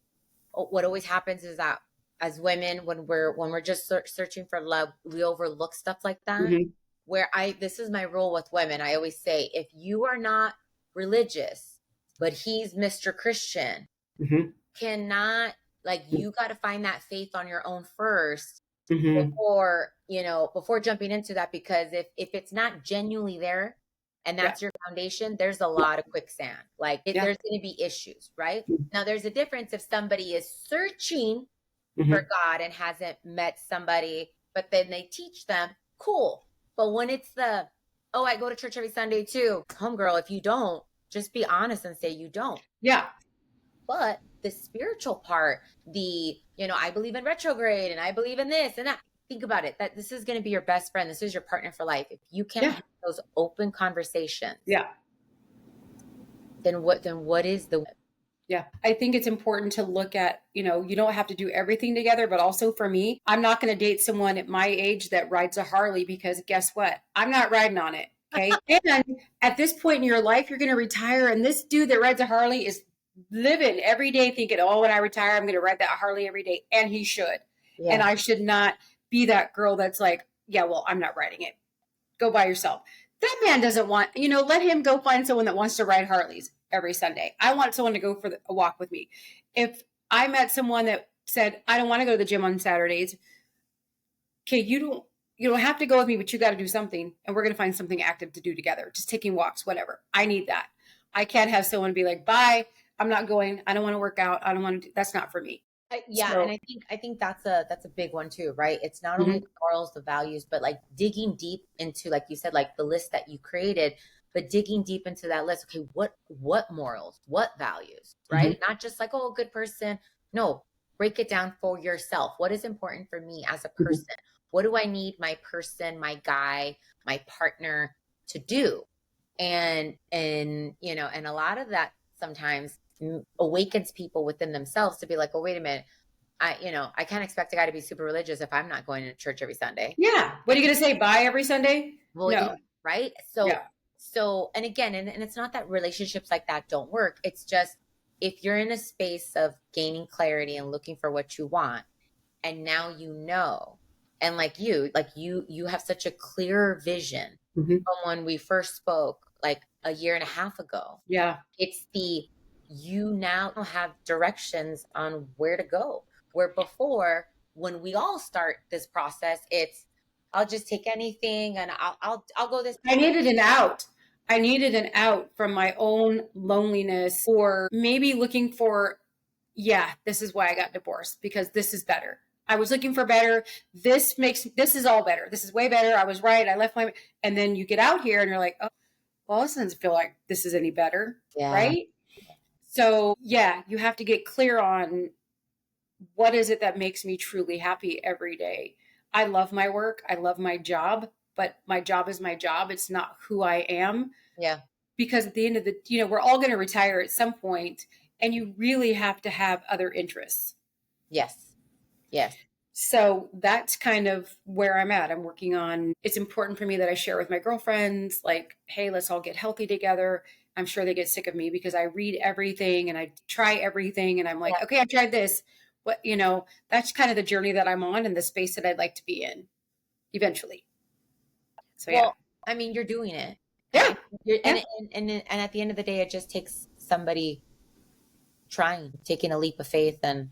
what always happens is that as women, when we're just searching for love, we overlook stuff like that. Mm-hmm. This is my rule with women. I always say, if you are not religious, but he's Mr. Christian, Mm-hmm. cannot, like, you got to find that faith on your own first Mm-hmm. before jumping into that, because if it's not genuinely there and Yeah. that's your foundation, there's a lot of quicksand. Like, Yeah. there's going to be issues, right? Now there's a difference if somebody is searching for Mm-hmm. God and hasn't met somebody, but then they teach them, cool. But when it's oh, I go to church every Sunday too, homegirl, if you don't, just be honest and say you don't. Yeah. But the spiritual part, I believe in retrograde and I believe in this and that. Think about it, that this is going to be your best friend. This is your partner for life. If you can't Yeah. have those open conversations, Yeah. then what is the Yeah. I think it's important to look at, you don't have to do everything together, but also for me, I'm not going to date someone at my age that rides a Harley because guess what? I'm not riding on it. Okay. And at this point in your life, you're going to retire. And this dude that rides a Harley is living every day thinking, oh, when I retire, I'm going to ride that Harley every day. And he should. And yeah. I should not be that girl that's like, yeah, well, I'm not riding it. Go by yourself. That man doesn't want, let him go find someone that wants to ride Harleys every Sunday. I want someone to go for a walk with me. If I met someone that said, I don't want to go to the gym on Saturdays, okay, you don't have to go with me, but you got to do something. And we're going to find something active to do together. Just taking walks, whatever. I need that. I can't have someone be like, bye, I'm not going. I don't want to work out. I don't want to that's not for me. Yeah, and So, I think that's a big one too, right? It's not only mhm, the morals, the values, but like digging deep into, like you said, like the list that you created, but digging deep into that list. Okay, what morals, what values, mhm, right? Not just like, oh, a good person. No, break it down for yourself. What is important for me as a mhm, person? What do I need my person, my guy, my partner to do? And a lot of that sometimes awakens people within themselves to be like, oh, wait a minute. I can't expect a guy to be super religious if I'm not going to church every Sunday. yeah. What are you going to say? Bye every Sunday? Well, yeah, No. right. Yeah. And again, and it's not that relationships like that don't work. It's just if you're in a space of gaining clarity and looking for what you want, and now and like you have such a clear vision Mhm. from when we first spoke, like a year and a half ago. Yeah. It's you now have directions on where to go. Where before, when we all start this process, it's I'll just take anything and I'll go this. I needed an out. I needed an out from my own loneliness or maybe looking for yeah, this is why I got divorced, because this is better. I was looking for better. This is all better. This is way better. I was right. I left my, and then you get out here and you're like, oh, well, this doesn't feel like this is any better. Yeah. Right. So yeah, you have to get clear on what is it that makes me truly happy every day. I love my work. I love my job, but my job is my job. It's not who I am, Yeah. because at the end of the, we're all going to retire at some point, and you really have to have other interests. Yes. Yes. So that's kind of where I'm at. I'm working on, it's important for me that I share with my girlfriends, like, hey, let's all get healthy together. I'm sure they get sick of me because I read everything and I try everything. And I'm like, Yeah. okay, I tried this. But, that's kind of the journey that I'm on and the space that I'd like to be in eventually. So, yeah. Well, I mean, you're doing it, Yeah. and you're, Yeah. and at the end of the day, it just takes somebody trying, taking a leap of faith and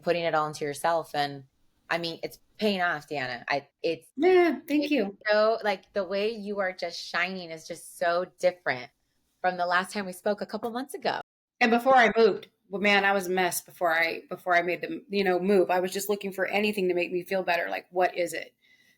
putting it all into yourself. And I mean, it's paying off, Deanna. Yeah. Thank It's you. so like the way you are just shining is just so different from the last time we spoke a couple months ago. And before I moved, well, man, I was a mess before I made the, move. I was just looking for anything to make me feel better. Like, what is it?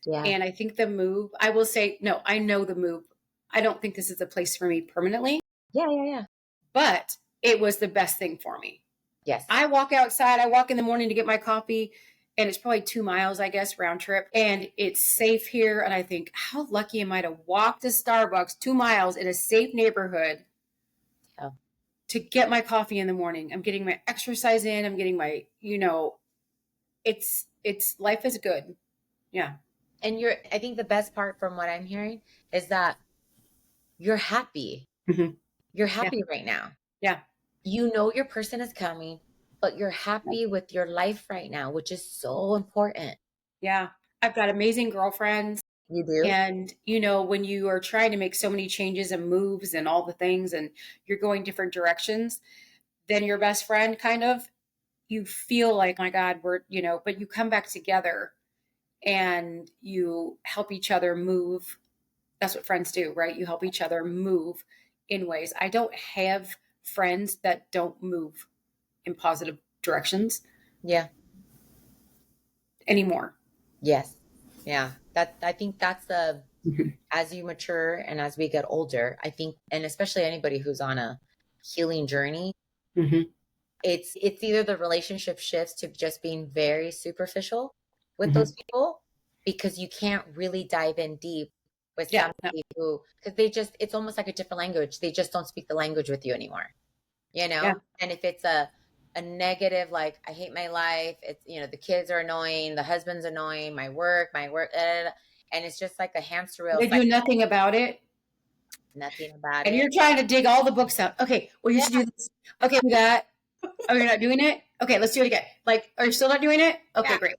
Yeah. And I think the move, I will say, no, I know the move. I don't think this is a place for me permanently, Yeah. Yeah. Yeah. but it was the best thing for me. Yes. I walk outside, I walk in the morning to get my coffee, and it's probably 2 miles, I guess, round trip. And it's safe here. And I think, how lucky am I to walk to Starbucks 2 miles in a safe neighborhood Yeah. to get my coffee in the morning? I'm getting my exercise in. I'm getting my, it's life is good. Yeah. And I think the best part from what I'm hearing is that you're happy. Mm-hmm. You're Yeah. happy right now. Yeah. You know your person is coming, but you're happy with your life right now, which is so important. Yeah. I've got amazing girlfriends. You do? And, when you are trying to make so many changes and moves and all the things, and you're going different directions, then your best friend kind of, you feel like, my God, but you come back together and you help each other move. That's what friends do, right? You help each other move in ways. I don't have friends that don't move in positive directions Yeah. anymore. Yes. Yeah. I think that's the, Mm-hmm. as you mature and as we get older, I think, and especially anybody who's on a healing journey, Mm-hmm. it's either the relationship shifts to just being very superficial with Mm-hmm. those people because you can't really dive in deep with Yeah. No. somebody who, because it's almost like a different language. They just don't speak the language with you anymore, Yeah. And if it's a negative, like, I hate my life, it's, the kids are annoying, the husband's annoying, my work, and it's just like a hamster wheel They cycle, do nothing about it. nothing about And it. you're trying to dig all the books out. Okay, well, you Yeah. should do this. Okay, we got. Oh, you're not doing it? Okay, let's do it again. Like, are you still not doing it? Okay, Yeah. great.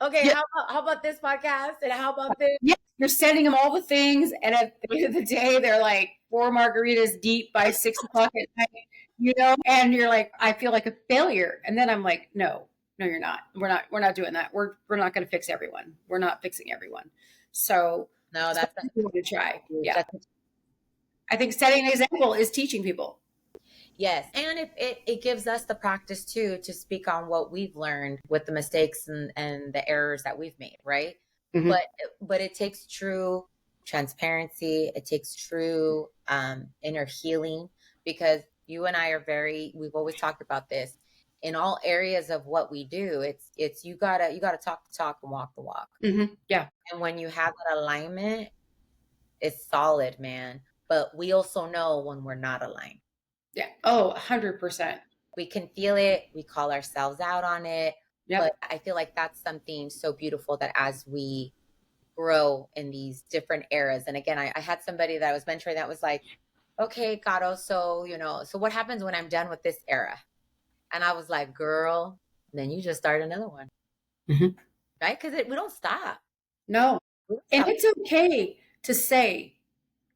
Okay. Yeah, How about this podcast? And how about this? yeah. You're sending them all the things, and at the end of the day, they're like 4 margaritas deep by 6 o'clock at night. And you're like, I feel like a failure. And then I'm like, no, no, you're not. We're not doing that. We're not going to fix everyone. We're not fixing everyone. So No, that's that's a what we want to try. huge. Yeah, I think setting an example is teaching people. Yes. And it gives us the practice too to speak on what we've learned with the mistakes and the errors that we've made, right? Mm-hmm. But it takes true transparency. It takes true inner healing because you and I we've always talked about this in all areas of what we do. It's you gotta talk the talk and walk the walk. Mm-hmm. Yeah. And when you have that alignment, it's solid, man. But we also know when we're not aligned. Yeah. Oh, 100%. We can feel it, we call ourselves out on it, Yep. but I feel like that's something so beautiful that as we grow in these different eras, and again, I had somebody that I was mentoring that was like, okay, Caro, so what happens when I'm done with this era? And I was like, girl, then you just start another one. Mm-hmm. Right? Because we don't stop. No. We don't And stop. it's okay to say,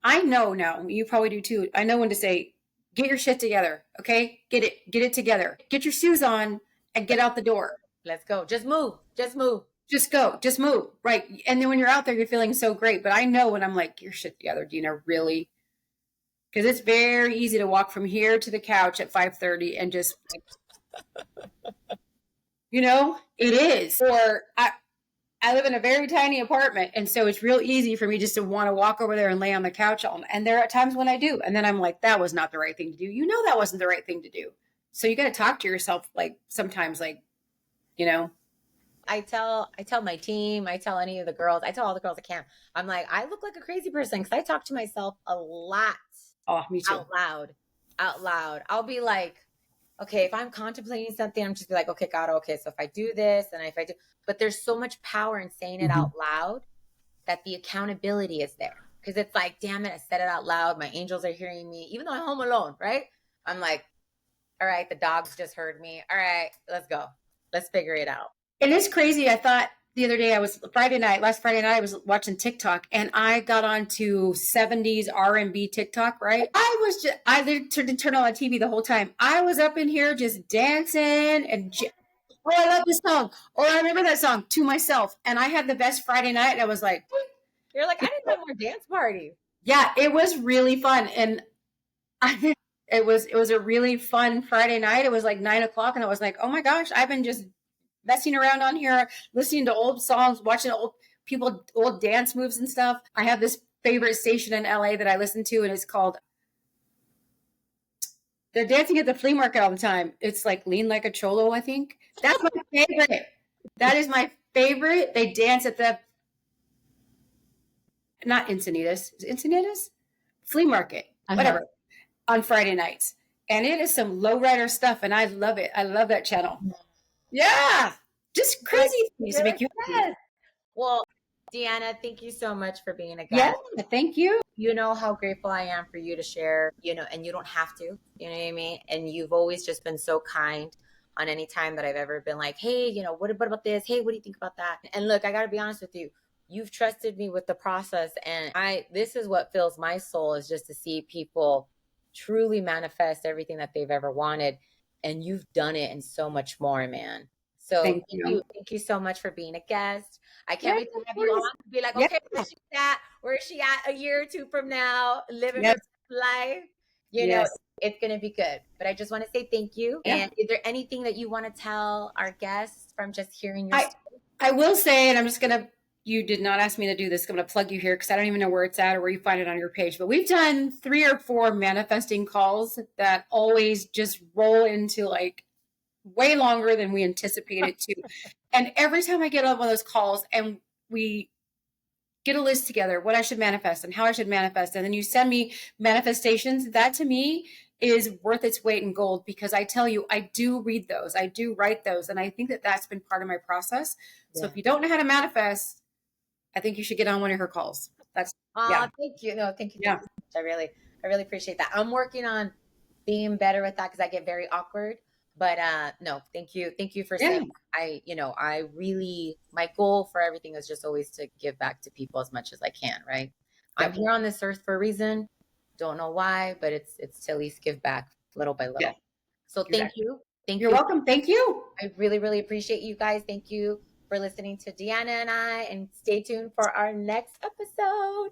I know now, you probably do too. I know when to say, get your shit together. Okay. Get it together. Get your shoes on and get out the door. Let's go. Just move. Just move. Just go. Just move. Right. And then when you're out there, you're feeling so great. But I know when I'm like, get your shit together, Dina, really? Because it's very easy to walk from here to the couch at 5:30 and just You know, it is. Or I live in a very tiny apartment, and so it's real easy for me just to want to walk over there and lay on the couch. And there are times when I do, and then I'm like, that was not the right thing to do. You know, that wasn't the right thing to do. So you got to talk to yourself, like sometimes, like, you know. I tell my team, I tell any of the girls, I tell all the girls I can. I'm like, I look like a crazy person because I talk to myself a lot Oh, me too. out loud. Out loud. I'll be like, okay, if I'm contemplating something, I'm just be like, okay, God, okay, so if I do this and if I do, but there's so much power in saying it Mm-hmm. out loud that the accountability is there. Because it's like, damn it, I said it out loud. My angels are hearing me, even though I'm home alone, right? I'm like, all right, the dogs just heard me. All right, let's go. Let's figure it out. It is crazy. I thought the other day, last Friday night, I was watching TikTok, and I got onto 70s R&B TikTok, right? I didn't turn on the TV the whole time. I was up in here just dancing oh, I love this song. Oh, I remember that song to myself. And I had the best Friday night. And I was like, You're like, I didn't have more dance parties. yeah, it was really fun. And it was a really fun Friday night. It was like 9 o'clock, and I was like, oh my gosh, I've been just messing around on here, listening to old songs, watching old dance moves and stuff. I have this favorite station in LA that I listen to, and it's called. They're dancing at the flea market all the time. It's like Lean Like a Cholo, I think. That's my favorite. That is my favorite. They dance at the not Encinitas. Is it Encinitas? Flea market, Uh-huh. whatever, on Friday nights. And it is some lowrider stuff, and I love it. I love that channel. Yeah. Just Like, crazy things to you're like, make you happy. yes. Well, Deanna, thank you so much for being a Yeah, guest. thank you. You know how grateful I am for you to share, and you don't have to, you know what I mean? And you've always just been so kind on any time that I've ever been like, hey, what about this? Hey, what do you think about that? And look, I got to be honest with you. You've trusted me with the process. And this is what fills my soul is just to see people truly manifest everything that they've ever wanted. And you've done it and so much more, man. So Thank you. thank you so much for being a guest. I Yeah, can't wait to of have you on course. to be like, Yeah. okay, where's she at? Where is she at a year or two from now, living her Yes. best life? You know, Yes. it's going to be good. But I just want to say thank you. Yeah. And is there anything that you want to tell our guests from just hearing your I story? I will say, and I'm just gonna. You did not ask me to do this. I'm going to plug you here because I don't even know where it's at or where you find it on your page. But we've done 3 or 4 manifesting calls that always just roll into like way longer than we anticipated to. And every time I get on one of those calls and we get a list together, what I should manifest and how I should manifest, and then you send me manifestations, that to me is worth its weight in gold because I tell you, I do read those, I do write those, and I think that that's been part of my process. So Yeah. if you don't know how to manifest, I think you should get on one of her calls. That's Oh, yeah, thank you. No, thank you. Thank yeah, you so much. I really appreciate that. I'm working on being better with that because I get very awkward. But no, thank you. Thank you for saying yeah, I really my goal for everything is just always to give back to people as much as I can, right? I'm yep, here on this earth for a reason. Don't know why, but it's to at least give back little by yeah, little. So thank exactly. you. Thank You're you. welcome. Thank you. I really, really appreciate you guys. Thank you for listening to Deanna and I, and stay tuned for our next episode.